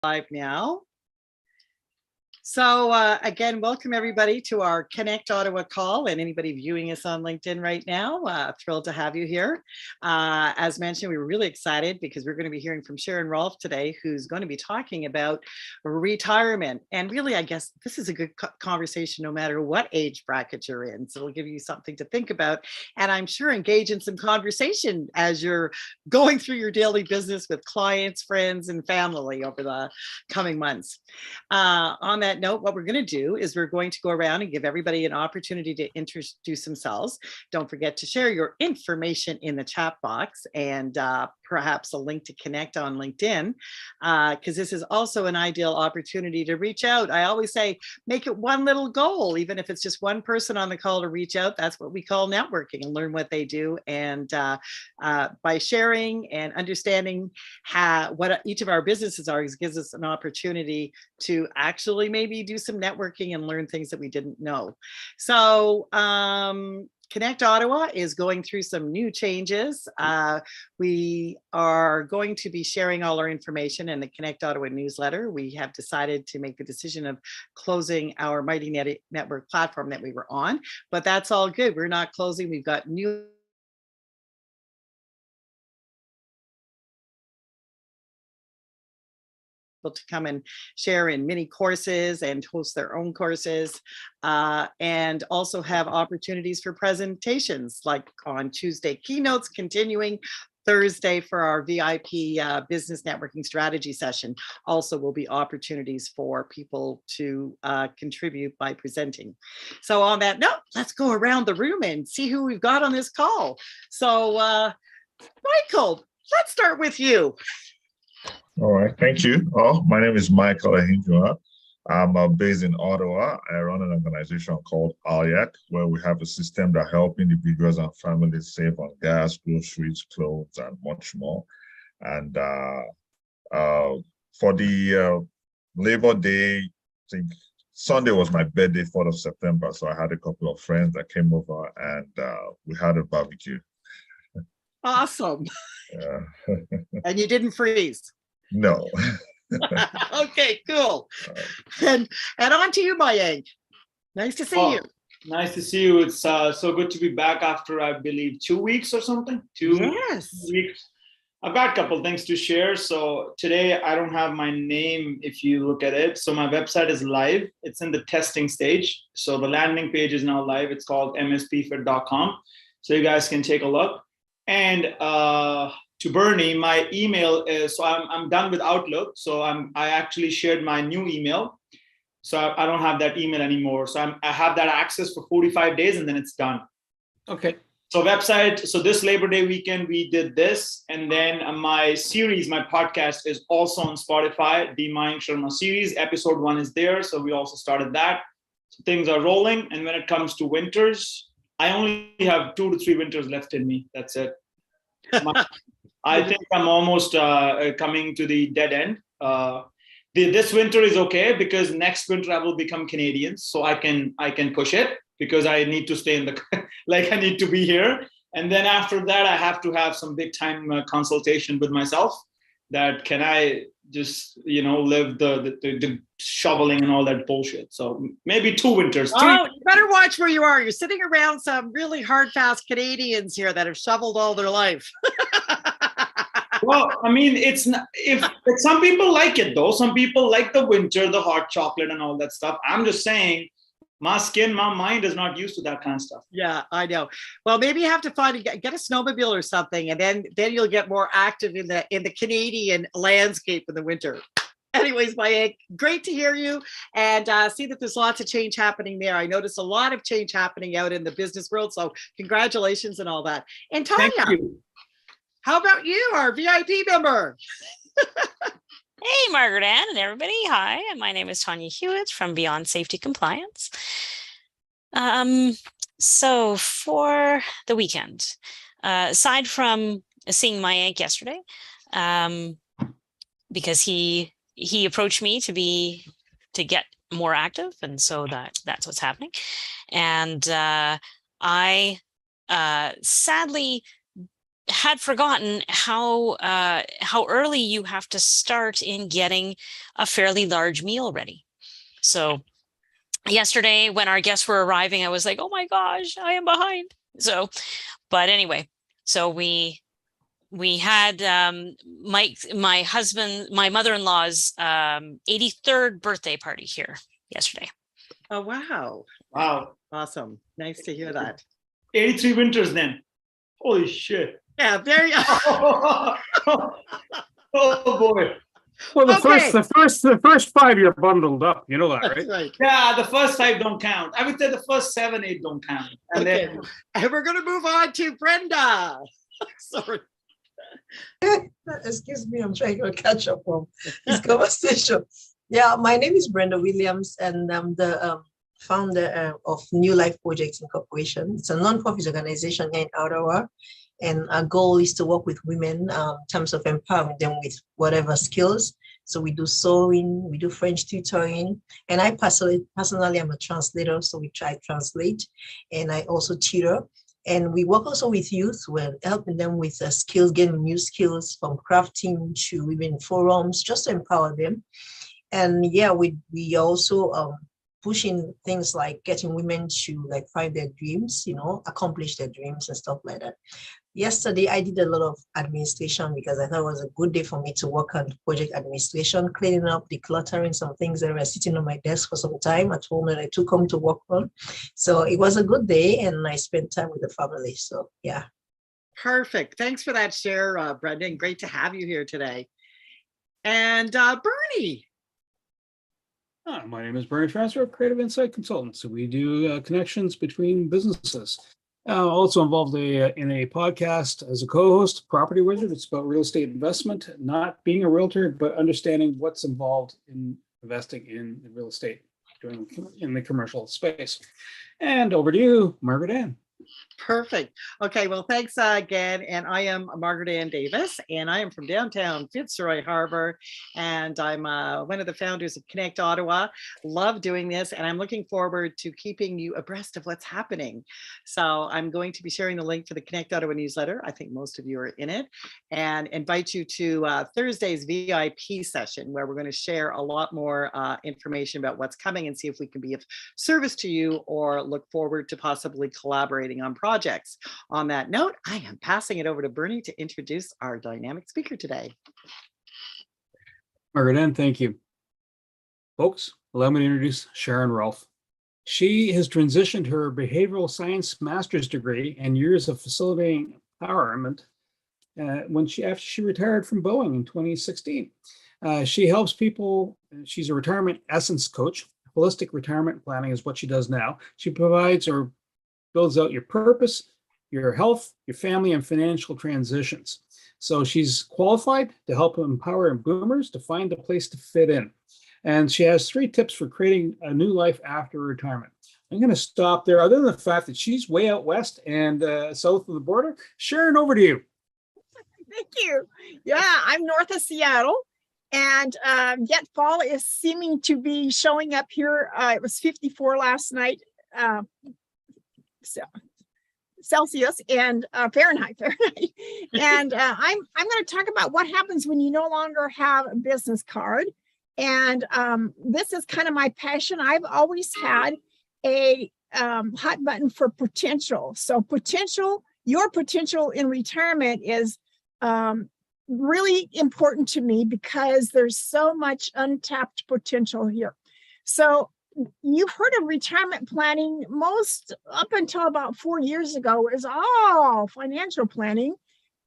Live now. So again, welcome everybody to our Connect Ottawa call, and anybody viewing us on LinkedIn right now, thrilled to have you here. As mentioned, we were really excited because we're going to be hearing from Sharon Rolfe today, who's going to be talking about retirement. And really, I guess this is a good conversation no matter what age bracket you're in. So it'll give you something to think about. And I'm sure engage in some conversation as you're going through your daily business with clients, friends, and family over the coming months. On that note, what we're going to do is we're going to go around and give everybody an opportunity to introduce themselves. Don't forget to share your information in the chat box and perhaps a link to connect on LinkedIn, because this is also an ideal opportunity to reach out. I always say, make it one little goal, even if it's just one person on the call to reach out. That's what we call networking, and learn what they do. And by sharing and understanding what each of our businesses are, gives us an opportunity to actually maybe do some networking and learn things that we didn't know. So Connect Ottawa is going through some new changes. We are going to be sharing all our information in the Connect Ottawa newsletter. We have decided to make the decision of closing our Mighty Network platform that we were on, but that's all good. We're not closing. We've got new to come and share in mini courses and host their own courses, and also have opportunities for presentations, like on Tuesday, keynotes, continuing Thursday for our VIP business networking strategy session. Also will be opportunities for people to contribute by presenting. So on that note, let's go around the room and see who we've got on this call. So Michael, let's start with you. All right, thank you. My name is Michael Ahinjua. I'm based in Ottawa. I run an organization called ALIAC, where we have a system that helps individuals and families save on gas, groceries, clothes, and much more. And for the Labor Day, I think Sunday was my birthday, 4th of September. So I had a couple of friends that came over and we had a barbecue. Awesome. Yeah. And you didn't freeze? No. Okay, cool. And on to you, Mayank. Nice to see you. Nice to see you. It's so good to be back after, I believe, 2 weeks or something. Two weeks. I've got a couple of things to share. So today I don't have my name if you look at it. So my website is live. It's in the testing stage. So the landing page is now live. It's called mspfit.com. So you guys can take a look. And to Bernie, my email is, so I'm done with Outlook. So I actually shared my new email. So I don't have that email anymore. So I have that access for 45 days and then it's done. Okay. So website, so this Labor Day weekend, we did this. And then my series, my podcast is also on Spotify, the Mayank Sharma series. Episode 1 is there. So we also started that. So things are rolling. And when it comes to winters, I only have 2 to 3 winters left in me. That's it. I think I'm almost coming to the dead end. This winter is okay because next winter I will become Canadian, so I can push it because I need to stay in the I need to be here. And then after that, I have to have some big time consultation with myself. That can I just live the shoveling and all that bullshit. So maybe 2 winters. Oh, you better watch where you are. You're sitting around some really hard, fast Canadians here that have shoveled all their life. Well, I mean, it's not, if some people like it though. Some people like the winter, the hot chocolate and all that stuff. I'm just saying my skin, my mind is not used to that kind of stuff. Yeah, I know. Well, maybe you have to get a snowmobile or something, and then you'll get more active in the Canadian landscape in the winter. Anyways, Mayank, great to hear you and see that there's lots of change happening there. I noticed a lot of change happening out in the business world. So congratulations and all that. And Tanya, thank you. How about you, our VIP member? Hey, Margaret Ann and everybody. Hi, my name is Tanya Hewitt from Beyond Safety Compliance. So for the weekend, aside from seeing Mayank yesterday, because he approached me to get more active, and so that's what's happening. And I sadly had forgotten how early you have to start in getting a fairly large meal ready. So yesterday when our guests were arriving, I was like, oh my gosh, I am behind. So, but anyway, so we had my husband, my mother-in-law's 83rd birthday party here yesterday. Oh, wow. Wow. Awesome. Nice to hear that. 83 winters then. Holy shit. Yeah, very. Oh boy. Well, the Okay. first 5 you're bundled up. You know that, That's right? right. Yeah, the first 5 don't count. I would say the first 7, 8 don't count. And Okay. then And we're going to move on to Brenda. Sorry. Excuse me, I'm trying to catch up on this conversation. Yeah, my name is Brenda Williams, and I'm the founder of New Life Projects Incorporation. It's a nonprofit organization here in Ottawa, and our goal is to work with women in terms of empowering them with whatever skills. So we do sewing, we do French tutoring, and I personally am a translator, so we try to translate, and I also tutor. And we work also with youth. We're helping them with skills, getting new skills from crafting to even forums, just to empower them. And yeah, we also pushing things like getting women to like find their dreams, accomplish their dreams and stuff like that. Yesterday, I did a lot of administration because I thought it was a good day for me to work on project administration, cleaning up, decluttering some things that were sitting on my desk for some time at home that I took home to work on. So it was a good day, and I spent time with the family. So yeah. Perfect. Thanks for that share, Brendan. Great to have you here today. And Bernie. My name is Bernie Transfer, Creative Insight Consultant. So we do connections between businesses. Also involved in a podcast as a co-host, Property Wizard. It's about real estate investment, not being a realtor, but understanding what's involved in investing in real estate, doing in the commercial space. And over to you, Margaret Ann. Perfect. Okay, well, thanks again. And I am Margaret Ann Davis, and I am from downtown Fitzroy Harbor, and I'm one of the founders of Connect Ottawa. Love doing this, and I'm looking forward to keeping you abreast of what's happening. So I'm going to be sharing the link for the Connect Ottawa newsletter. I think most of you are in it, and invite you to Thursday's VIP session, where we're going to share a lot more information about what's coming and see if we can be of service to you or look forward to possibly collaborating on projects. On that note, I am passing it over to Bernie to introduce our dynamic speaker today. Margaret Ann, thank you. Folks, allow me to introduce Sharon Rolfe. She has transitioned her behavioral science master's degree and years of facilitating empowerment after she retired from Boeing in 2016. She helps people. She's a retirement essence coach. Holistic retirement planning is what she does now. She provides or builds out your purpose, your health, your family, and financial transitions. So she's qualified to help empower boomers to find a place to fit in. And she has 3 tips for creating a new life after retirement. I'm going to stop there. Other than the fact that she's way out west and south of the border, Sharon, over to you. Thank you. Yeah, I'm north of Seattle, and yet fall is seeming to be showing up here. It was 54 last night. Celsius and Fahrenheit. And I'm going to talk about what happens when you no longer have a business card. And this is kind of my passion. I've always had a hot button for potential. So your potential in retirement is really important to me because there's so much untapped potential here. So you've heard of retirement planning. Most up until about 4 years ago is all financial planning.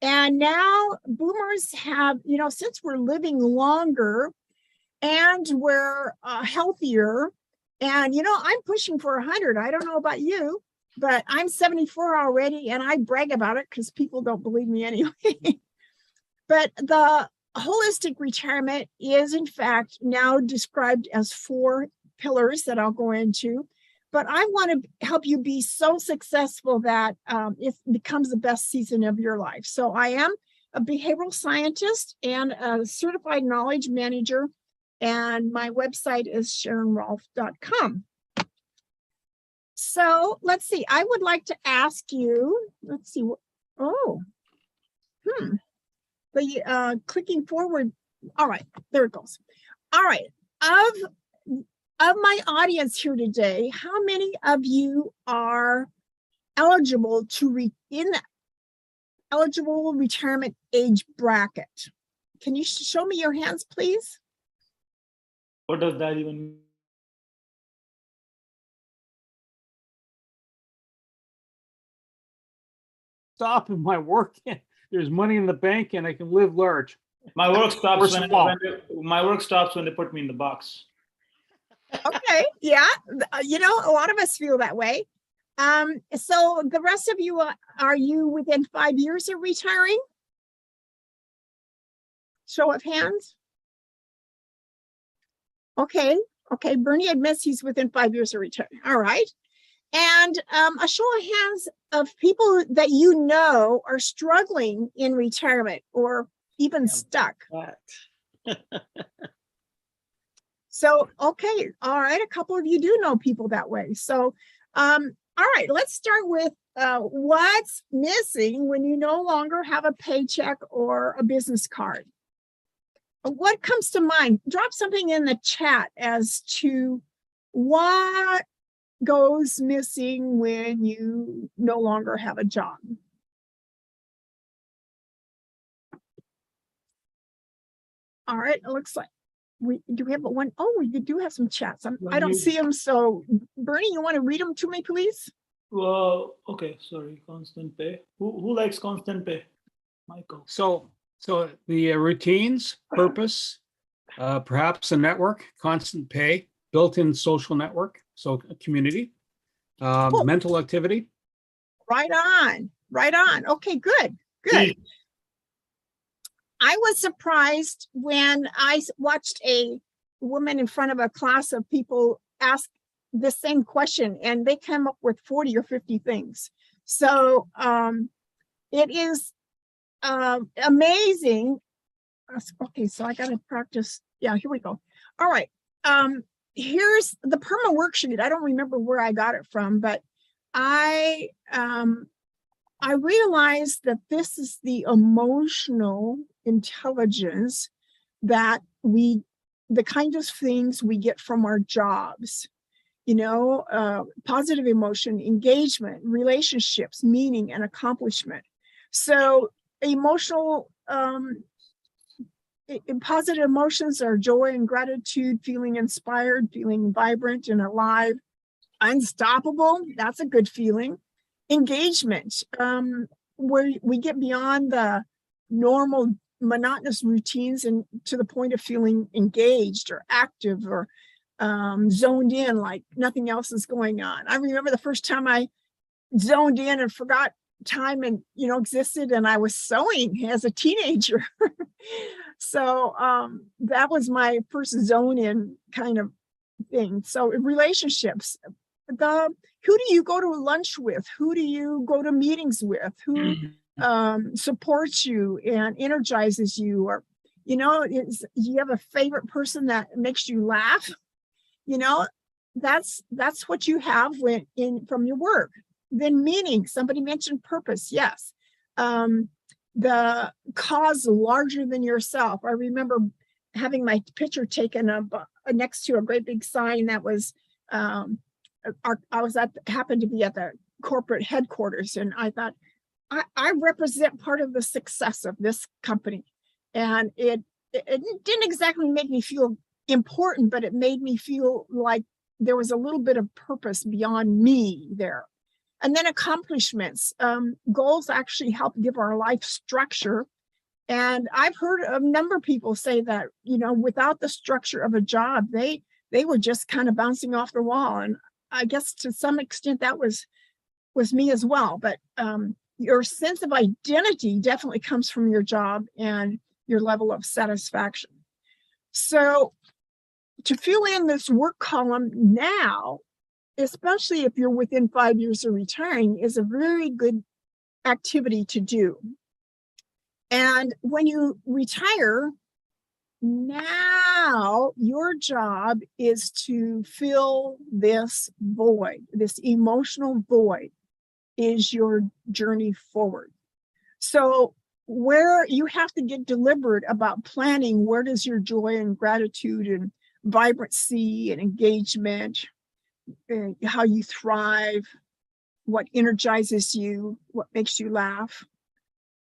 And now boomers have, since we're living longer and we're healthier, and, I'm pushing for 100. I don't know about you, but I'm 74 already, and I brag about it because people don't believe me anyway. But the holistic retirement is, in fact, now described as 4 pillars that I'll go into, but I want to help you be so successful that it becomes the best season of your life. So I am a behavioral scientist and a certified knowledge manager, and my website is sharonrolfe.com. So let's see, I would like to ask you, The clicking forward. All right, there it goes. All right. Of my audience here today, how many of you are eligible to in the eligible retirement age bracket? Can you show me your hands, please? What does that even mean? Stop in my work. There's money in the bank and I can live large. My work stops Or when, small. my work stops when they put me in the box. Okay, yeah, you know, a lot of us feel that way. So the rest of you, are you within 5 years of retiring? Show of hands. Okay, Bernie admits he's within 5 years of retiring. All right. And a show of hands of people that you know are struggling in retirement or even stuck. What? So, okay, all right, a couple of you do know people that way. So, all right, let's start with what's missing when you no longer have a paycheck or a business card. What comes to mind? Drop something in the chat as to what goes missing when you no longer have a job. All right, it looks like we have one. Oh, we do have some chats. I don't see them. So Bernie, you want to read them to me, please? Well, okay, sorry, constant pay. Who likes constant pay? Michael. So the routines, purpose, perhaps a network, constant pay, built-in social network, so a community, Cool. mental activity. Right on. Okay, good. I was surprised when I watched a woman in front of a class of people ask the same question, and they came up with 40 or 50 things. So it is amazing. Okay, so I got to practice. Yeah, here we go. All right. Here's the perma worksheet. I don't remember where I got it from, but I realized that this is the emotional intelligence that the kind of things we get from our jobs, you know, positive emotion, engagement, relationships, meaning, and accomplishment. So emotional, positive emotions are joy and gratitude, feeling inspired, feeling vibrant and alive, unstoppable. That's a good feeling. Engagement, where we get beyond the normal monotonous routines and to the point of feeling engaged or active or zoned in, like nothing else is going on. I remember the first time I zoned in and forgot time and, you know, existed, and I was sewing as a teenager. So that was my first zone in kind of thing. So relationships, who do you go to lunch with? Who do you go to meetings with? Who supports you and energizes you? Or, you know, you have a favorite person that makes you laugh? You know, that's what you have from your work. Then meaning, somebody mentioned purpose. Yes. The cause larger than yourself. I remember having my picture taken up next to a great big sign that was, happened to be at the corporate headquarters, and I thought, I represent part of the success of this company. And it didn't exactly make me feel important, but it made me feel like there was a little bit of purpose beyond me there. And then accomplishments. Goals actually help give our life structure. And I've heard a number of people say that, you know, without the structure of a job, they were just kind of bouncing off the wall. And I guess to some extent that was me as well. But your sense of identity definitely comes from your job and your level of satisfaction. So to fill in this work column now, especially if you're within 5 years of retiring, is a very good activity to do. And when you retire, now your job is to fill this void, this emotional void is your journey forward. So where you have to get deliberate about planning, where does your joy and gratitude and vibrancy and engagement, and how you thrive, what energizes you, what makes you laugh,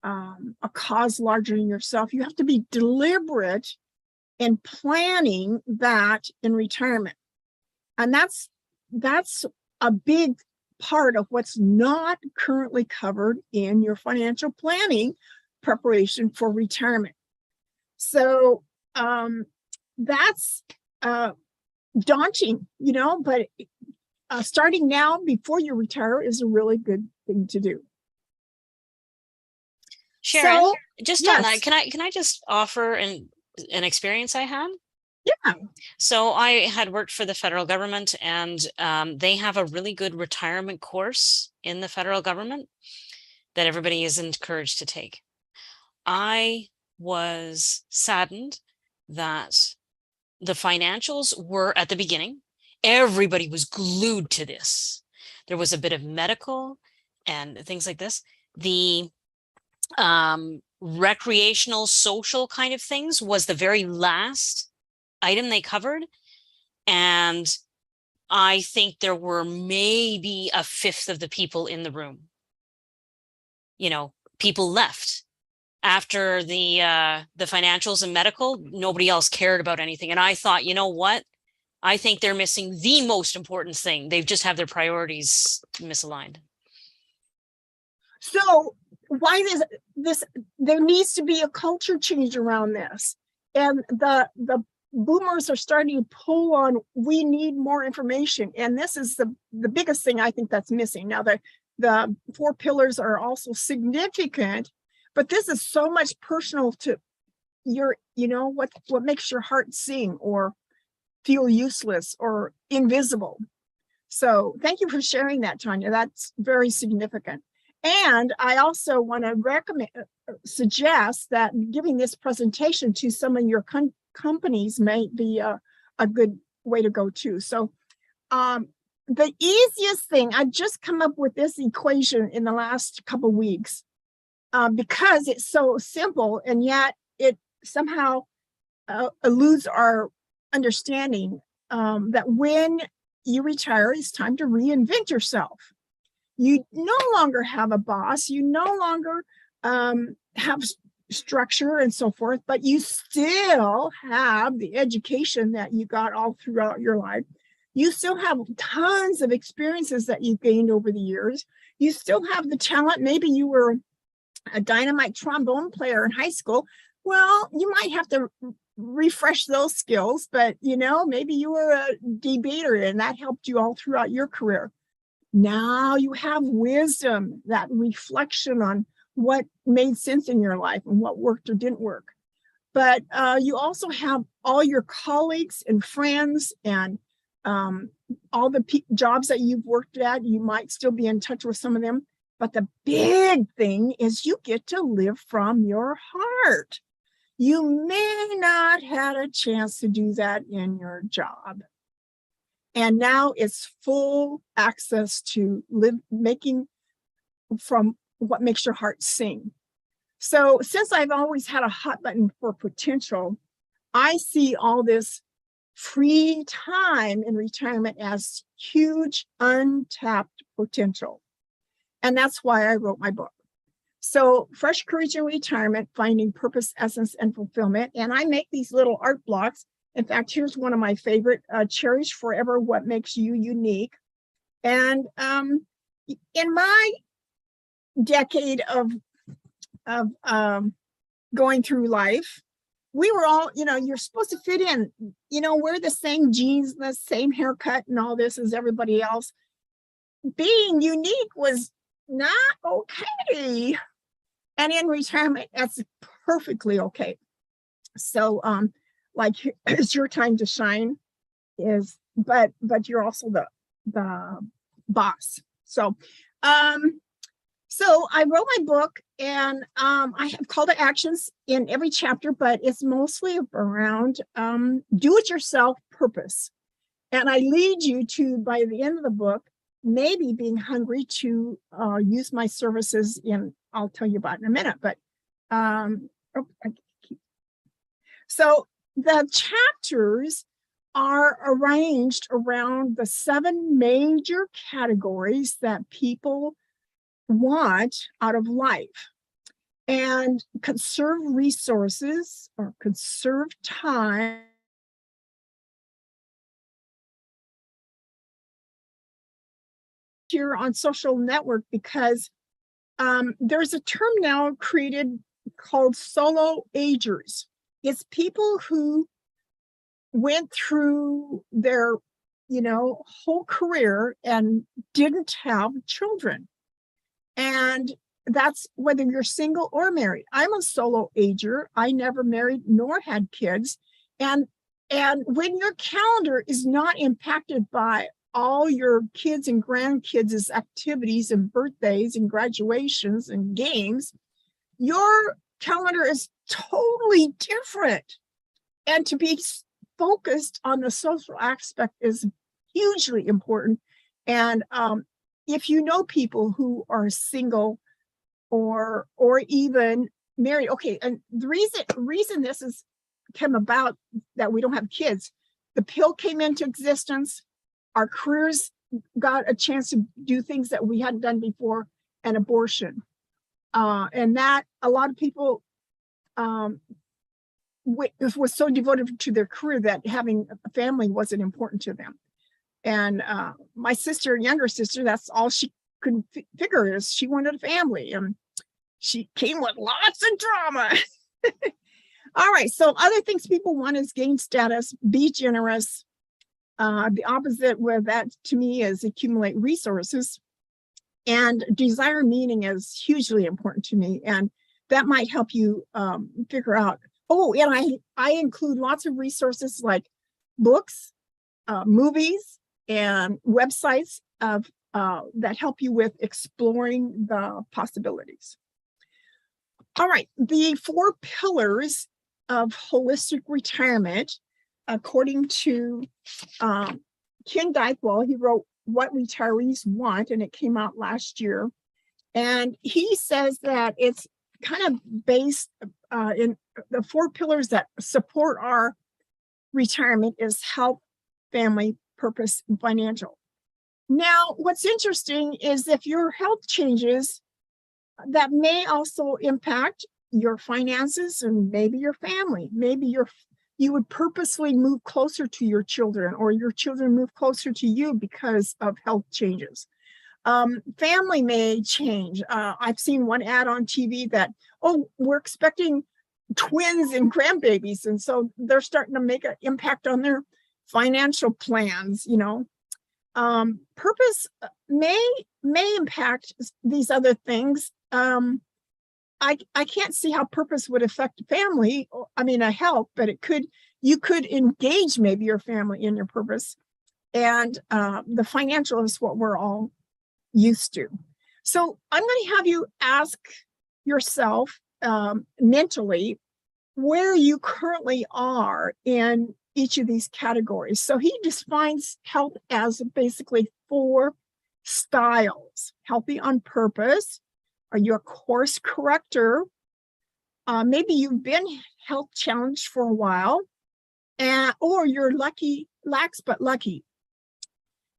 a cause larger than yourself. You have to be deliberate in planning that in retirement. And that's a big part of what's not currently covered in your financial planning preparation for retirement. So that's daunting, but starting now before you retire is a really good thing to do. Sharon, So, just yes. on that, can I just offer an experience I had? Yeah. So I had worked for the federal government, and they have a really good retirement course in the federal government that everybody is encouraged to take. I was saddened that the financials were at the beginning. Everybody was glued to this. There was a bit of medical and things like this. The recreational, social kind of things was the very last item they covered. And I think there were maybe a fifth of the people in the room. People left. After the financials and medical, nobody else cared about anything. And I thought, you know what? I think they're missing the most important thing. They've just have their priorities misaligned. So why is this? There needs to be a culture change around this. And the boomers are starting to pull on, we need more information. And this is the biggest thing I think that's missing. Now, the 4 pillars are also significant, but this is so much personal to your, what makes your heart sing or feel useless or invisible. So thank you for sharing that, Tanya. That's very significant. And I also want to suggest that giving this presentation to some of your companies may be a good way to go too. So the easiest thing, I've just come up with this equation in the last couple of weeks because it's so simple, and yet it somehow eludes our understanding that when you retire, it's time to reinvent yourself. You no longer have a boss, you no longer have structure and so forth, but you still have the education that you got all throughout your life. You still have tons of experiences that you've gained over the years. You still have the talent. Maybe you were a dynamite trombone player in high school. Well, you might have to refresh those skills, but maybe you were a debater and that helped you all throughout your career. Now you have wisdom, that reflection on what made sense in your life and what worked or didn't work. But you also have all your colleagues and friends and all the jobs that you've worked at. You might still be in touch with some of them. But the big thing is you get to live from your heart. You may not have a chance to do that in your job. And now it's full access to making from what makes your heart sing. So since I've always had a hot button for potential, I see all this free time in retirement as huge untapped potential. And that's why I wrote my book. So Fresh Courage in Retirement, Finding Purpose, Essence, and Fulfillment. And I make these little art blocks. In fact, here's one of my favorite, Cherish Forever What Makes You Unique. And in my decade of going through life, we were all, you're supposed to fit in, wear the same jeans, the same haircut and all this as everybody else. Being unique was not okay. And in retirement, that's perfectly okay. So like it's your time to shine but you're also the boss. So so I wrote my book, and I have call to actions in every chapter, but it's mostly around do-it-yourself purpose. And I lead you to, by the end of the book, maybe being hungry to use my services I'll tell you about in a minute, but So the chapters are arranged around the 7 major categories that people want out of life. And conserve resources or conserve time. Here on social network because there's a term now created called solo agers. It's people who went through their, whole career and didn't have children. And that's whether you're single or married. I'm a solo ager. I never married nor had kids. And when your calendar is not impacted by all your kids and grandkids' activities and birthdays and graduations and games, your calendar is totally different. And to be focused on the social aspect is hugely important. And if you know people who are single or even married, okay, and the reason this is came about that we don't have kids, the pill came into existence, our careers got a chance to do things that we hadn't done before, and abortion. And that a lot of people was so devoted to their career that having a family wasn't important to them. And my sister, younger sister, that's all she could figure is she wanted a family. And she came with lots of drama. All right, so other things people want is gain status, be generous. The opposite with that to me is accumulate resources. And desire meaning is hugely important to me. And that might help you figure out, oh, and I include lots of resources like books, movies, and websites of that help you with exploring the possibilities. All right, the 4 pillars of holistic retirement, according to Ken Dykewell, he wrote What Retirees Want, and it came out last year. And he says that it's kind of based in the 4 pillars that support our retirement is health, family, purpose, and financial. Now, what's interesting is if your health changes, that may also impact your finances and maybe your family. Maybe you would purposely move closer to your children, or your children move closer to you because of health changes. Family may change. I've seen one ad on TV that, oh, we're expecting twins and grandbabies. And so they're starting to make an impact on their financial plans, Purpose may impact these other things. I can't see how purpose would affect family. I mean, a health, but you could engage maybe your family in your purpose. And the financial is what we're all used to. So I'm going to have you ask yourself mentally where you currently are in each of these categories. So he defines health as basically 4 styles: healthy on purpose. Are you a course corrector? Maybe you've been health challenged for a while, or you're lax but lucky.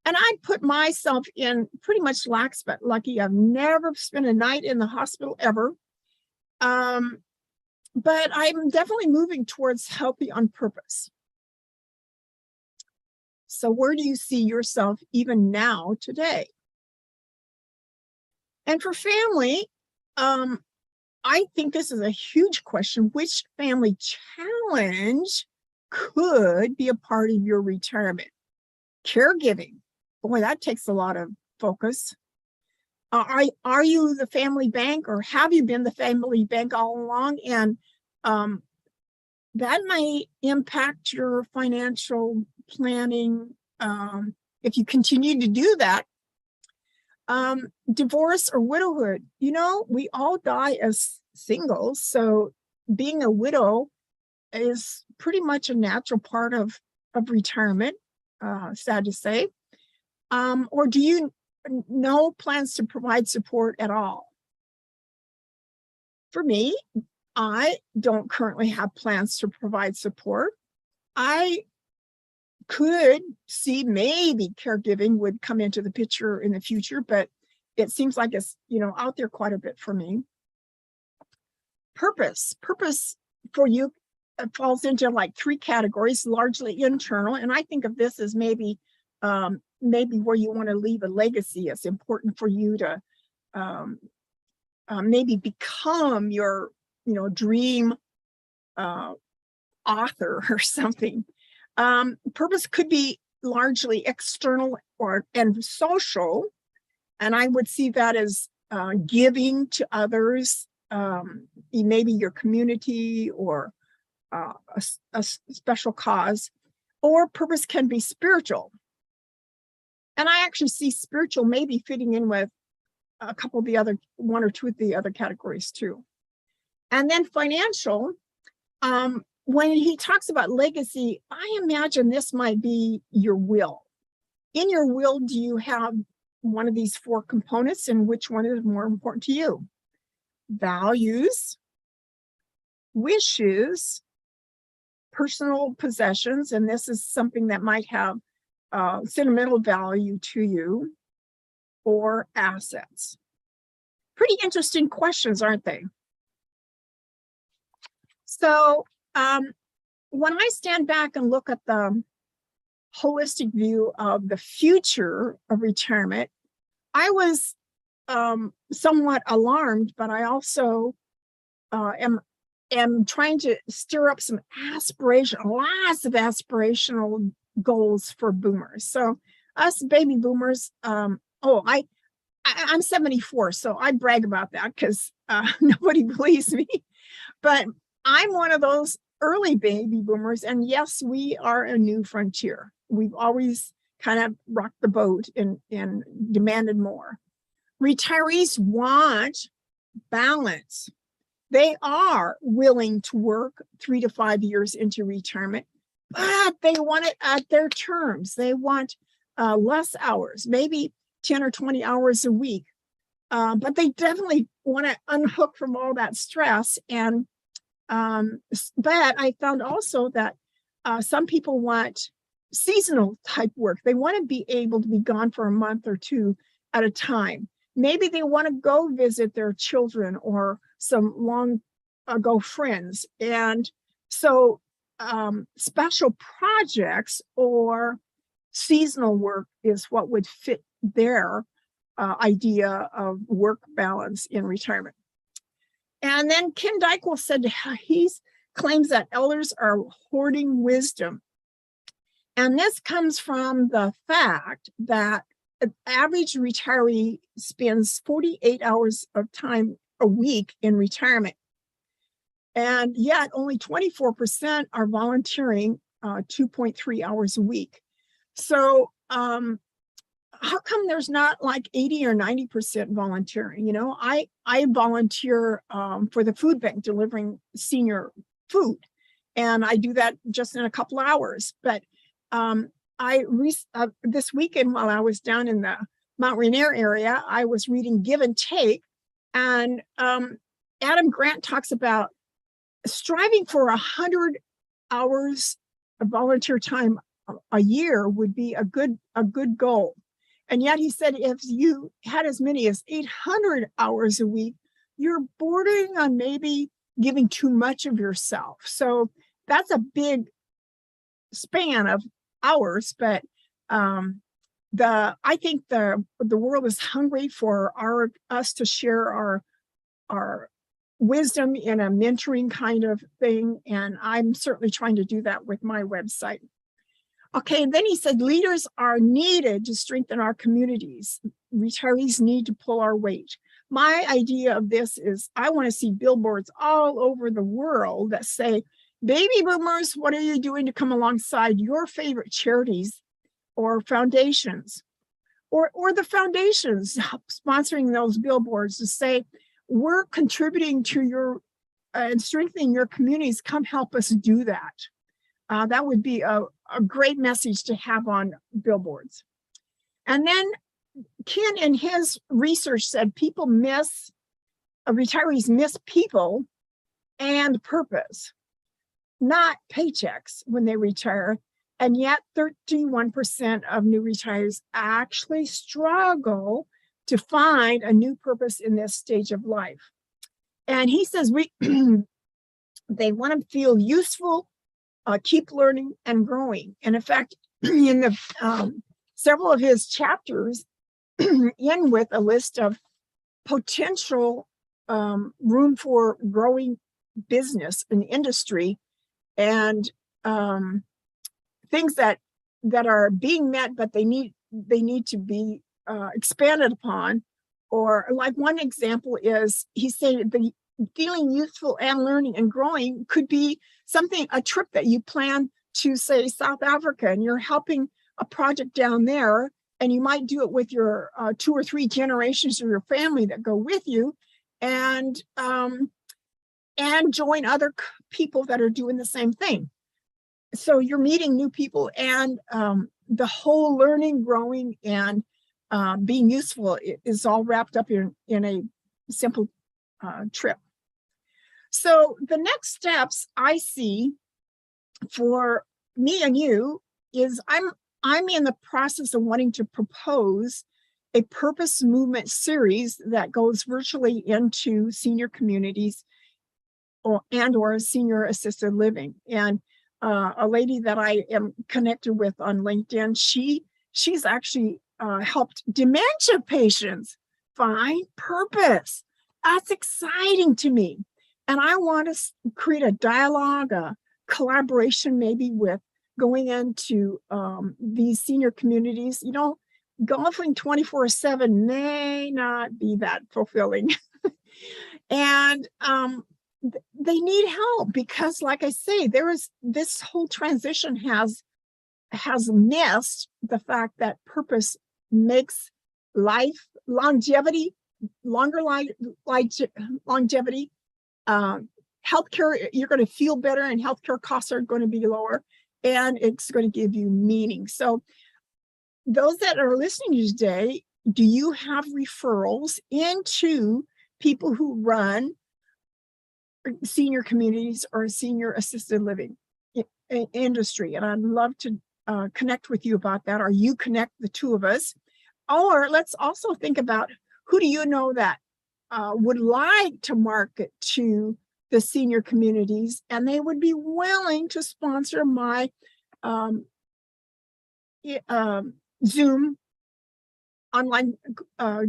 And I put myself in pretty much lax but lucky. I've never spent a night in the hospital ever. But I'm definitely moving towards healthy on purpose. So where do you see yourself even now today? And for family, I think this is a huge question. Which family challenge could be a part of your retirement? Caregiving. Boy, that takes a lot of focus. Are you the family bank, or have you been the family bank all along? And that might impact your financial planning if you continue to do that. Divorce or widowhood. We all die as singles, so being a widow is pretty much a natural part of retirement, sad to say. Or do you no plans to provide support at all? For me, I don't currently have plans to provide support. I could see maybe caregiving would come into the picture in the future, but it seems like it's, out there quite a bit for me. Purpose for you falls into like 3 categories, largely internal. And I think of this as maybe where you want to leave a legacy. It's important for you to maybe become your, dream author or something. Purpose could be largely external and social. And I would see that as giving to others, maybe your community or a special cause, or purpose can be spiritual. And I actually see spiritual maybe fitting in with a couple of the other, 1 or 2 of the other categories too. And then financial, when he talks about legacy, I imagine this might be your will. In your will, do you have one of these 4 components, and which one is more important to you? Values, wishes, personal possessions, and this is something that might have sentimental value to you, or assets. Pretty interesting questions, aren't they? So when I stand back and look at the holistic view of the future of retirement, I was somewhat alarmed, but I also am trying to stir up some lots of aspirational goals for boomers. So us baby boomers, I'm 74, so I brag about that because nobody believes me, but I'm one of those early baby boomers, and yes, we are a new frontier. We've always kind of rocked the boat and demanded more. Retirees want balance. They are willing to work 3 to 5 years into retirement, but they want it at their terms. They want less hours, maybe 10 or 20 hours a week, but they definitely want to unhook from all that stress. And but I found also that some people want seasonal type work. They want to be able to be gone for a month or 2 at a time. Maybe they want to go visit their children or some long ago friends. And so special projects or seasonal work is what would fit their idea of work balance in retirement. And then Ken Dykewell said he claims that elders are hoarding wisdom. And this comes from the fact that an average retiree spends 48 hours of time a week in retirement. And yet only 24% are volunteering 2.3 hours a week. So how come there's not like 80 or 90% volunteering? I volunteer for the food bank delivering senior food, and I do that just in a couple of hours. But this weekend, while I was down in the Mount Rainier area, I was reading Give and Take, and Adam Grant talks about striving for 100 hours of volunteer time a year would be a good goal. And yet he said, if you had as many as 800 hours a week, you're bordering on maybe giving too much of yourself. So that's a big span of hours, but I think the world is hungry for us to share our wisdom in a mentoring kind of thing. And I'm certainly trying to do that with my website. Okay, and then he said, leaders are needed to strengthen our communities. Retirees need to pull our weight. My idea of this is I want to see billboards all over the world that say, baby boomers, what are you doing to come alongside your favorite charities or foundations? Or the foundations sponsoring those billboards to say, we're contributing to your and strengthening your communities. Come help us do that. That would be a great message to have on billboards. And then Ken in his research said retirees miss people and purpose, not paychecks when they retire. And yet 31% of new retirees actually struggle to find a new purpose in this stage of life. And he says they want to feel useful, keep learning and growing. And in fact, in the several of his chapters end with a list of potential room for growing business and industry, and things that are being met, but they need to be expanded upon. Or like one example is, he said the feeling useful and learning and growing could be something, a trip that you plan to, say, South Africa, and you're helping a project down there, and you might do it with your 2 or 3 generations of your family that go with you, and join other people that are doing the same thing. So you're meeting new people, and the whole learning, growing, and being useful is all wrapped up in a simple trip. So the next steps I see for me and you is I'm in the process of wanting to propose a purpose movement series that goes virtually into senior communities or senior assisted living. And a lady that I am connected with on LinkedIn, she's actually helped dementia patients find purpose. That's exciting to me. And I want to create a dialogue, a collaboration, maybe with going into these senior communities. You know, golfing 24/7 may not be that fulfilling. And they need help because, like I say, this whole transition has missed the fact that purpose makes life longevity, longer longevity. Healthcare, you're going to feel better, and healthcare costs are going to be lower, and it's going to give you meaning. So those that are listening today, do you have referrals into people who run senior communities or senior assisted living industry? And I'd love to connect with you about that, or you connect the two of us. Or let's also think about, who do you know that would like to market to the senior communities, and they would be willing to sponsor my Zoom online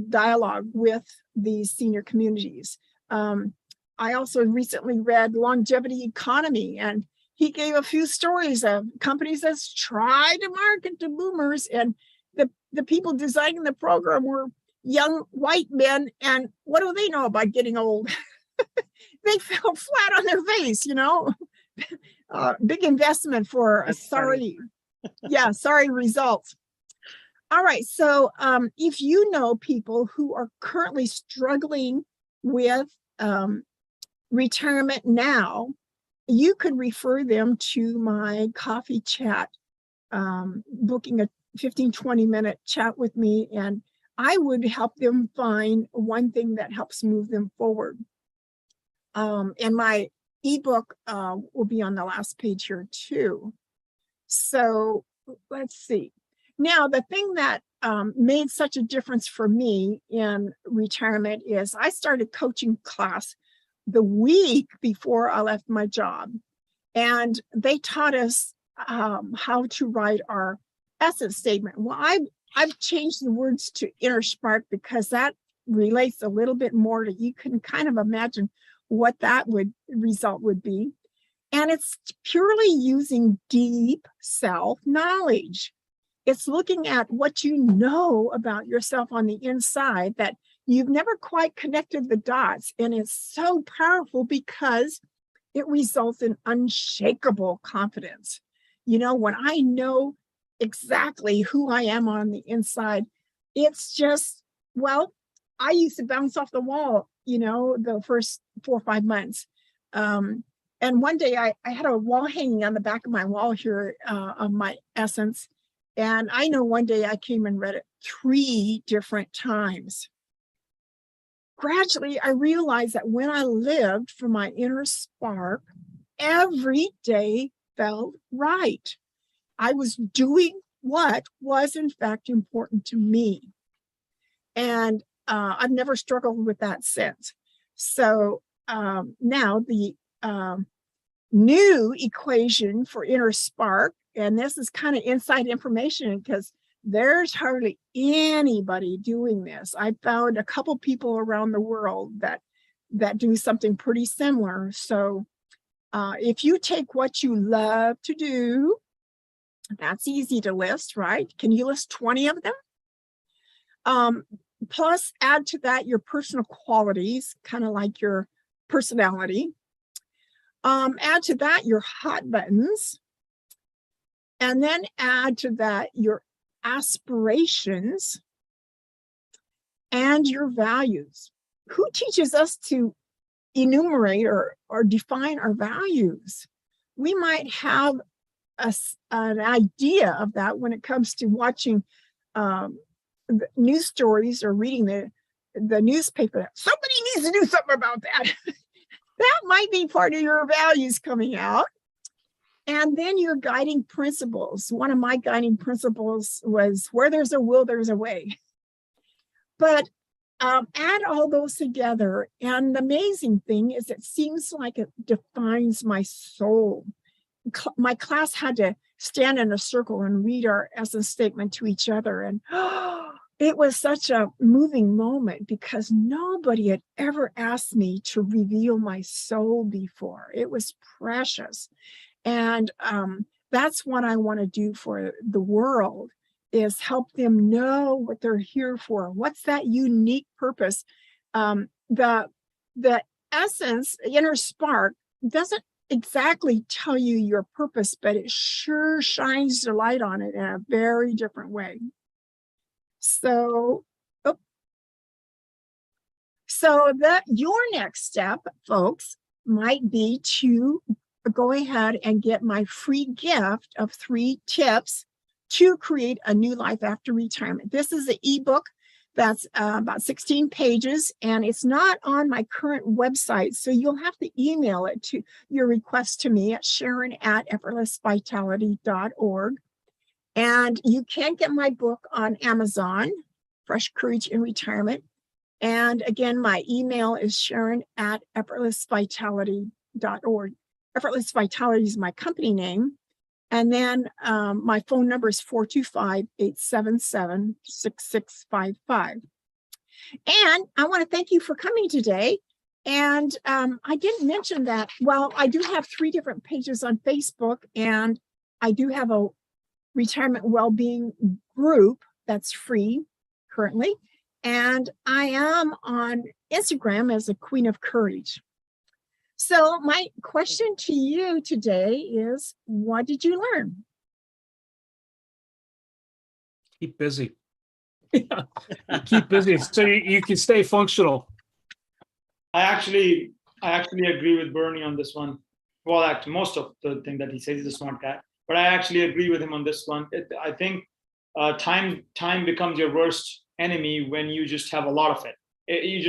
dialogue with these senior communities. I also recently read Longevity Economy, and he gave a few stories of companies that's tried to market to boomers, and the people designing the program were young white men, and what do they know about getting old? They fell flat on their face, you know. Big investment for sorry results. All right, so if you know people who are currently struggling with retirement now, you could refer them to my coffee chat, booking a 15-20 minute chat with me, and I would help them find one thing that helps move them forward. And my ebook will be on the last page here too. So let's see. Now, the thing that made such a difference for me in retirement is I started coaching class the week before I left my job. And they taught us how to write our essence statement. Well, I've changed the words to inner spark because that relates a little bit more to, you can kind of imagine what that result would be. And it's purely using deep self-knowledge. It's looking at what you know about yourself on the inside that you've never quite connected the dots. And it's so powerful because it results in unshakable confidence. You know, when I know exactly who I am on the inside, it's just, well, I used to bounce off the wall, you know, the first 4 or 5 months. And one day I had a wall hanging on the back of my wall here of my essence. And I know one day I came and read it 3 different times. gradually I realized that when I lived from my inner spark, every day felt right. I was doing what was in fact important to me. And I've never struggled with that since. So now the new equation for inner spark, and this is kind of inside information because there's hardly anybody doing this. I found a couple people around the world that do something pretty similar. So if you take what you love to do, that's easy to list, right? Can you list 20 of them? Plus add to that your personal qualities, kind of like your personality. Add to that your hot buttons. And then add to that your aspirations and your values. Who teaches us to enumerate or define our values? We might have an idea of that when it comes to watching news stories or reading the newspaper. Somebody needs to do something about that. That might be part of your values coming out. And then your guiding principles. One of my guiding principles was where there's a will, there's a way. But add all those together. And the amazing thing is it seems like it defines my soul. My class had to stand in a circle and read our essence statement to each other. And it was such a moving moment because nobody had ever asked me to reveal my soul before. It was precious. And that's what I want to do for the world, is help them know what they're here for. What's that unique purpose? The essence, inner spark, doesn't exactly tell you your purpose, but it sure shines the light on it in a very different way. So that your next step, folks, might be to go ahead and get my free gift of 3 tips to create a new life after retirement. This is an ebook that's about 16 pages, and it's not on my current website. So you'll have to email it to your request to me at sharon@effortlessvitality.org. And you can get my book on Amazon, Fresh Courage in Retirement. And again, my email is sharon@effortlessvitality.org. Effortless Vitality is my company name. And then my phone number is 425-877-6655. And I want to thank you for coming today. And I didn't mention that, well, I do have 3 different pages on Facebook, and I do have a retirement well-being group that's free currently. And I am on Instagram as a Queen of Courage. So my question to you today is, what did you learn? Keep busy. Keep busy so you can stay functional. I actually agree with Bernie on this one. Well, actually, most of the thing that he says is a smart guy, but I actually agree with him on this one. I think time becomes your worst enemy when you just have a lot of it. You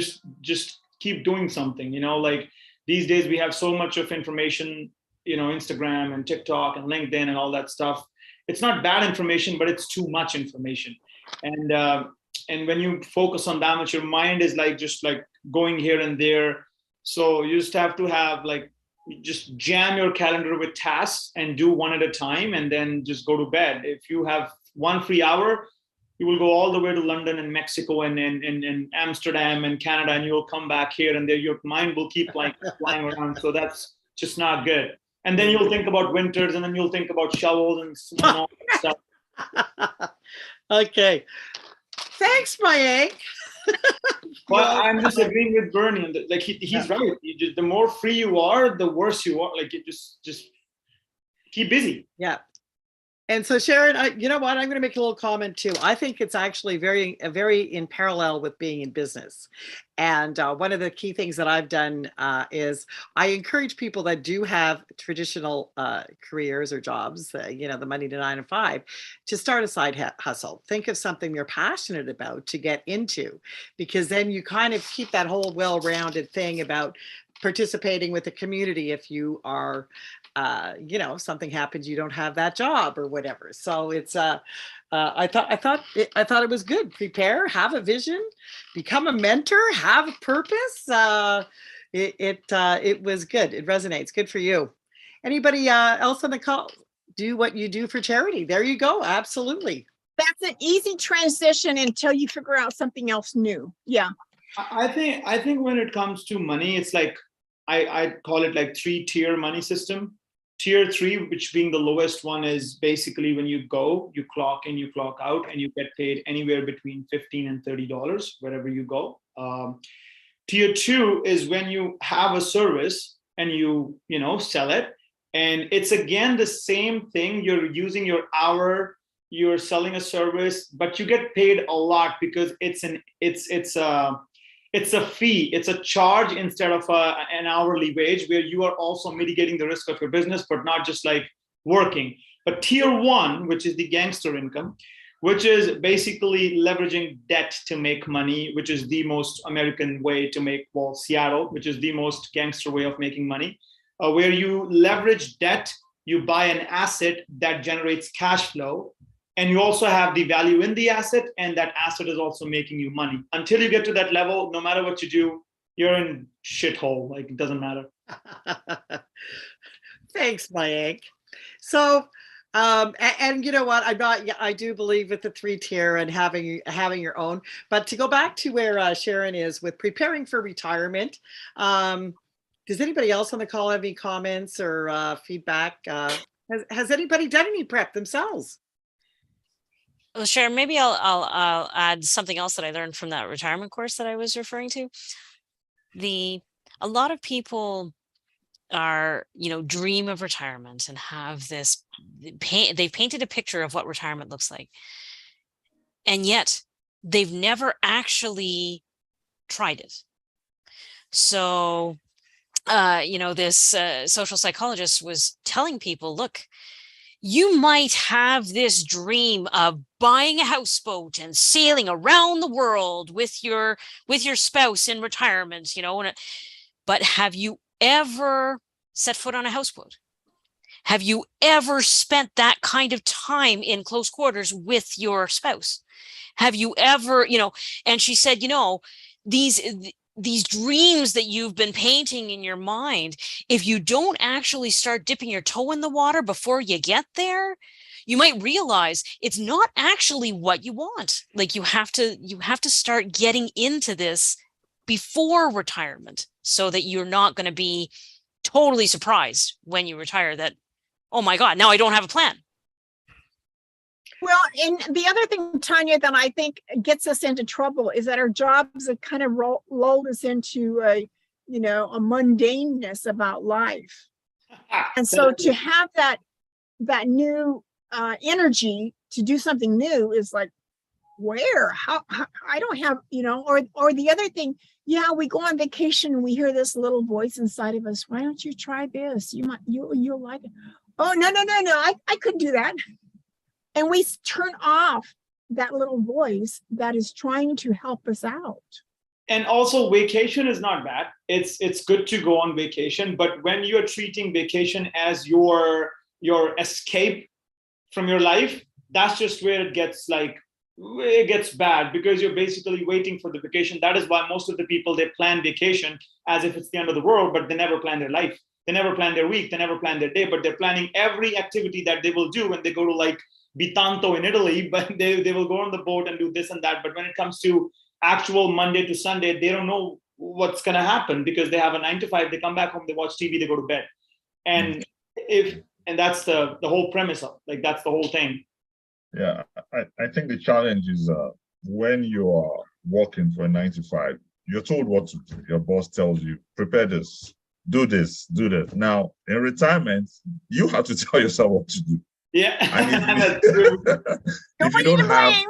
just keep doing something, like these days we have so much of information, Instagram and TikTok and LinkedIn and all that stuff. It's not bad information, but it's too much information. And when you focus on that much, your mind is just going here and there. So you just have to have just jam your calendar with tasks and do one at a time, and then just go to bed. If you have 1 free hour, you will go all the way to London and Mexico and Amsterdam and Canada, and you'll come back here, and there your mind will keep flying around. So that's just not good. And then you'll think about winters, and then you'll think about shovels and all that stuff. Okay. Thanks, Mayank. Well, I'm just agreeing with Bernie. He's right. The more free you are, the worse you are. You just keep busy. Yeah. And so Sharon, you know what? I'm going to make a little comment too. I think it's actually very in parallel with being in business. And one of the key things that I've done is I encourage people that do have traditional careers or jobs, the Monday to 9 to 5, to start a side hustle. Think of something you're passionate about to get into, because then you kind of keep that whole well-rounded thing about participating with the community if you are something happens, you don't have that job or whatever. So it's I thought it was good. Prepare, have a vision, become a mentor, have a purpose. It was good. It resonates. Good for you. Anybody else on the call? Do what you do for charity. There you go. Absolutely. That's an easy transition until you figure out something else new. Yeah. I think when it comes to money, it's like I call it like 3-tier money system. Tier 3, which being the lowest one, is basically when you go, you clock in, you clock out, and you get paid anywhere between $15 and $30 wherever you go. Tier 2 is when you have a service and you sell it, and it's again the same thing. You're using your hour, you're selling a service, but you get paid a lot because it's a fee, it's a charge instead of an hourly wage, where you are also mitigating the risk of your business, but not just like working. But tier 1, which is the gangster income, which is basically leveraging debt to make money, which is the most American way to make, Seattle, which is the most gangster way of making money, where you leverage debt, you buy an asset that generates cash flow, and you also have the value in the asset, and that asset is also making you money. Until you get to that level, no matter what you do, you're in shithole. Like, it doesn't matter. Thanks, Mayank. So, and you know what? I do believe with the 3-tier and having your own. But to go back to where Sharon is with preparing for retirement, does anybody else on the call have any comments or feedback? Has anybody done any prep themselves? Well, Sharon, maybe I'll add something else that I learned from that retirement course that I was referring to. A lot of people are, dream of retirement and have this they've painted a picture of what retirement looks like. And yet they've never actually tried it. So, this social psychologist was telling people, look, you might have this dream of buying a houseboat and sailing around the world with your spouse in retirement, but have you ever set foot on a houseboat? Have you ever spent that kind of time in close quarters with your spouse? Have you ever, and she said, these dreams that you've been painting in your mind, if you don't actually start dipping your toe in the water before you get there, you might realize it's not actually what you want. Like, you have to start getting into this before retirement so that you're not going to be totally surprised when you retire that, oh my God, now I don't have a plan. Well, and the other thing, Tanya, that I think gets us into trouble is that our jobs have kind of lulled us into a mundaneness about life. And so to have that new energy to do something new is like, where? How I don't have, or the other thing, we go on vacation and we hear this little voice inside of us. Why don't you try this? You'll like it. Oh, no. I couldn't do that. And we turn off that little voice that is trying to help us out. And also, vacation is not bad. It's good to go on vacation, but when you're treating vacation as your escape from your life, that's just where it gets bad, because you're basically waiting for the vacation. That is why most of the people, they plan vacation as if it's the end of the world, but they never plan their life. They never plan their week. They never plan their day, but they're planning every activity that they will do when they go to like Bitanto in Italy, but they will go on the boat and do this and that. But when it comes to actual Monday to Sunday, they don't know what's going to happen because they have a 9 to 5. They come back home, they watch TV, they go to bed. And that's the whole premise of, like, that's the whole thing. Yeah, I think the challenge is when you are working for a 9 to 5, you're told what to do. Your boss tells you, prepare this, do this, do that. Now, in retirement, you have to tell yourself what to do. Yeah. And That's true. if you Nobody don't to have, blame.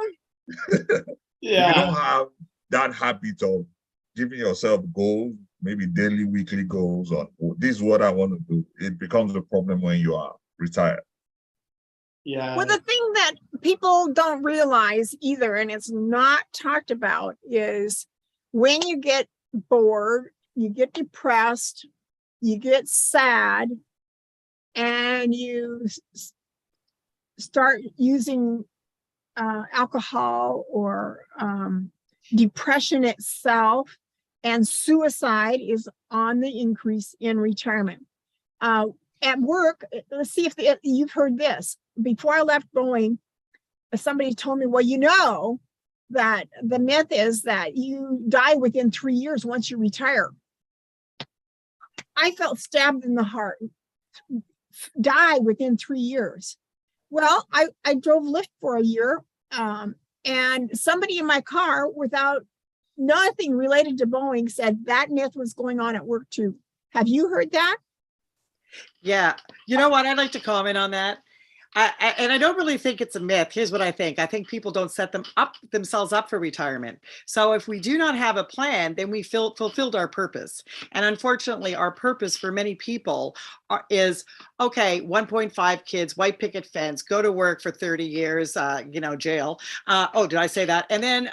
if you Yeah. don't have that habit of giving yourself goals, maybe daily, weekly goals on this is what I want to do, it becomes a problem when you are retired. Yeah. Well, the thing that people don't realize either, and it's not talked about, is when you get bored, you get depressed, you get sad, and you start using alcohol or depression itself, and suicide is on the increase in retirement. At work, let's see if you've heard this. Before I left Boeing, somebody told me, well, you know that the myth is that you die within 3 years once you retire. I felt stabbed in the heart. Die within 3 years. Well, I drove Lyft for a year, and somebody in my car, without nothing related to Boeing, said that myth was going on at work too. Have you heard that? Yeah, you know what? I'd like to comment on that. And I don't really think it's a myth. Here's what I think. I think people don't set themselves up for retirement. So if we do not have a plan, then we fulfilled our purpose. And unfortunately, our purpose for many people is, okay, 1.5 kids, white picket fence, go to work for 30 years, jail. Oh, did I say that? And then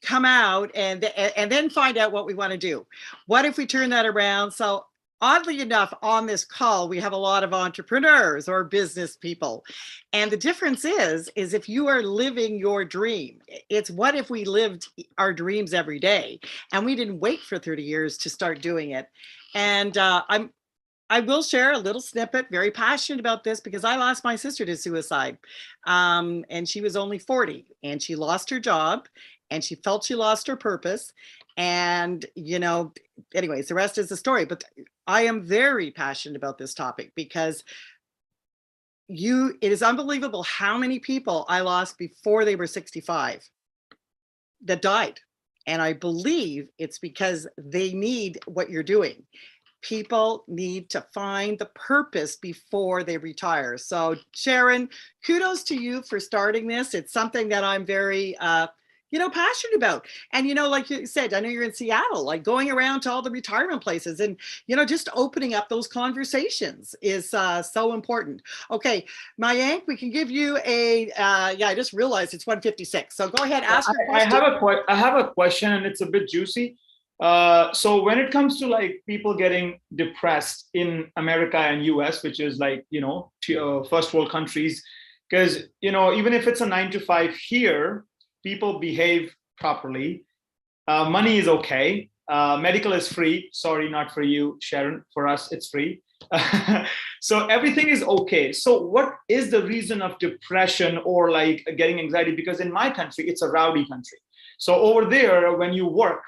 come out and then find out what we want to do. What if we turn that around? So oddly enough, on this call, we have a lot of entrepreneurs or business people. And the difference is if you are living your dream, it's what if we lived our dreams every day and we didn't wait for 30 years to start doing it. And I will share a little snippet, very passionate about this because I lost my sister to suicide. And she was only 40 and she lost her job and she felt she lost her purpose. And, anyways, the rest is the story. But I am very passionate about this topic because it is unbelievable how many people I lost before they were 65 that died. And I believe it's because they need what you're doing. People need to find the purpose before they retire. So Sharon, kudos to you for starting this. It's something that I'm very, passionate about. And, like you said, I know you're in Seattle, like going around to all the retirement places and, just opening up those conversations is so important. Okay, Mayank, we can give you I just realized it's 1:56. So go ahead, ask your question. I have a question and it's a bit juicy. So when it comes to like people getting depressed in America and US, which is like, first world countries, because, even if it's a 9 to 5 here, people behave properly. Money is okay. Medical is free. Sorry, not for you, Sharon. For us, it's free. So everything is okay. So what is the reason of depression or like getting anxiety? Because in my country, it's a rowdy country. So over there, when you work,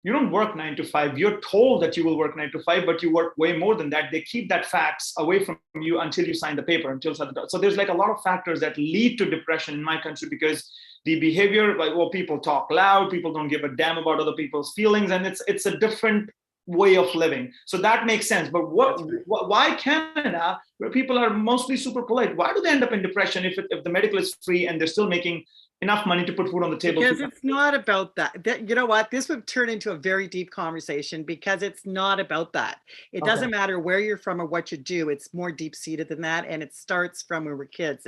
you don't work 9 to 5. You're told that you will work 9 to 5, but you work way more than that. They keep that facts away from you until you sign the paper, so there's like a lot of factors that lead to depression in my country because the behavior, people talk loud, people don't give a damn about other people's feelings, and it's a different way of living. So that makes sense. But why Canada, where people are mostly super polite, why do they end up in depression if the medical is free and they're still making enough money to put food on the table? Because it's not about that. You know what? This would turn into a very deep conversation because it's not about that. It doesn't matter where you're from or what you do. It's more deep seated than that, and it starts from when we're kids.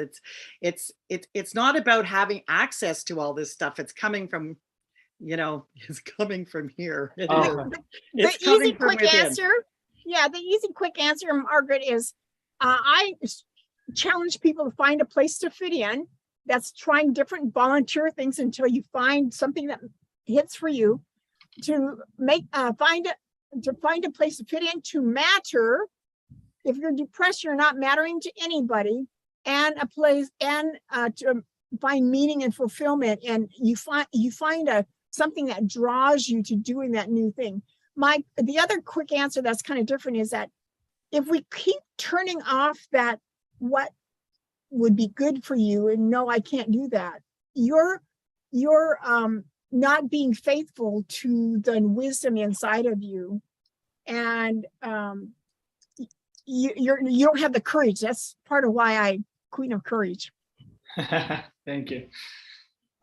It's not about having access to all this stuff. It's coming from, it's coming from here. The easy quick answer. Yeah, the easy quick answer, Margaret, is I challenge people to find a place to fit in. That's trying different volunteer things until you find something that hits for you. To find a place to fit in, to matter. If you're depressed, you're not mattering to anybody, and a place and to find meaning and fulfillment. And you find something that draws you to doing that new thing. The other quick answer that's kind of different is that if we keep turning off that what would be good for you and no, I can't do that, you're not being faithful to the wisdom inside of you, and you don't have the courage. That's part of why queen of courage. Thank you.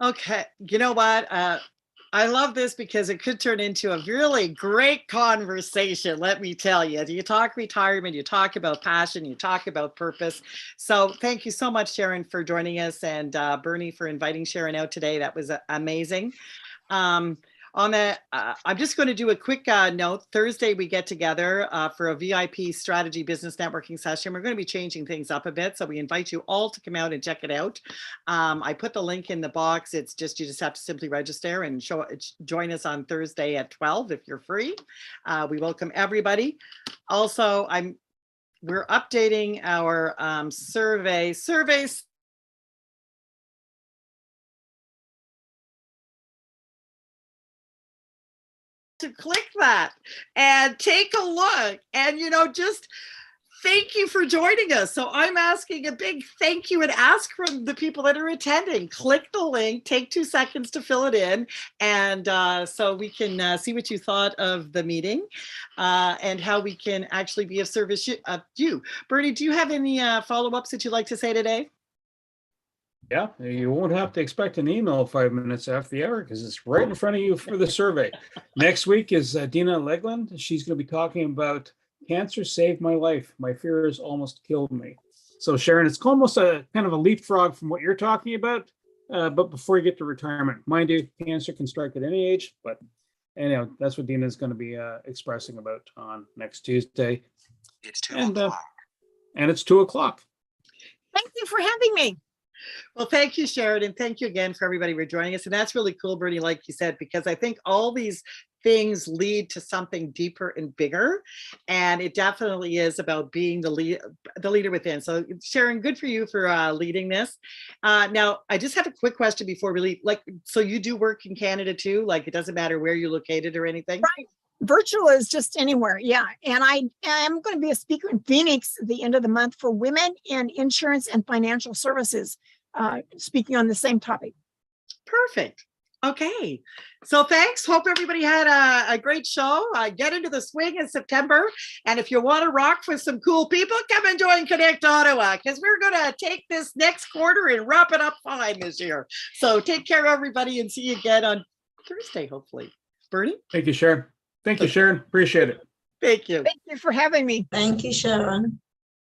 Okay, you know what? I love this because it could turn into a really great conversation. Let me tell you, you talk retirement, you talk about passion, you talk about purpose. So thank you so much, Sharon, for joining us, and Bernie for inviting Sharon out today. That was amazing. On that, I'm just going to do a quick note. Thursday, we get together for a VIP strategy business networking session. We're going to be changing things up a bit. So we invite you all to come out and check it out. I put the link in the box. It's just, you just have to simply register and join us on Thursday at 12 if you're free. We welcome everybody. Also, we're updating our surveys. To click that and take a look, and just thank you for joining us. So I'm asking a big thank you and ask from the people that are attending. Click the link, take 2 seconds to fill it in, and so we can see what you thought of the meeting and how we can actually be of service to you. Bernie, do you have any follow-ups that you'd like to say today? Yeah, you won't have to expect an email 5 minutes after the hour because it's right in front of you for the survey. Next week is Dina Legland. She's going to be talking about cancer saved my life. My fears almost killed me. So Sharon, it's almost a kind of a leapfrog from what you're talking about, but before you get to retirement. Mind you, cancer can strike at any age, but anyhow, that's what Dina is going to be expressing about on next Tuesday. It's 2:00. And it's 2:00. Thank you for having me. Well, thank you, Sharon, and thank you again for everybody for joining us. And that's really cool, Bernie, like you said, because I think all these things lead to something deeper and bigger. And it definitely is about being the leader within. So Sharon, good for you for leading this. Now, I just have a quick question before we leave. So you do work in Canada too? Like, it doesn't matter where you're located or anything? Right. Virtual is just anywhere. Yeah. And I am going to be a speaker in Phoenix at the end of the month for women in insurance and financial services, speaking on the same topic. Perfect. Okay. So thanks. Hope everybody had a great show. Get into the swing in September. And if you want to rock with some cool people, come and join Connect Ottawa, because we're going to take this next quarter and wrap it up fine this year. So take care, everybody, and see you again on Thursday, hopefully. Bernie? Thank you, Sharon. Thank you, Sharon. Appreciate it. Thank you. Thank you for having me. Thank you, Sharon.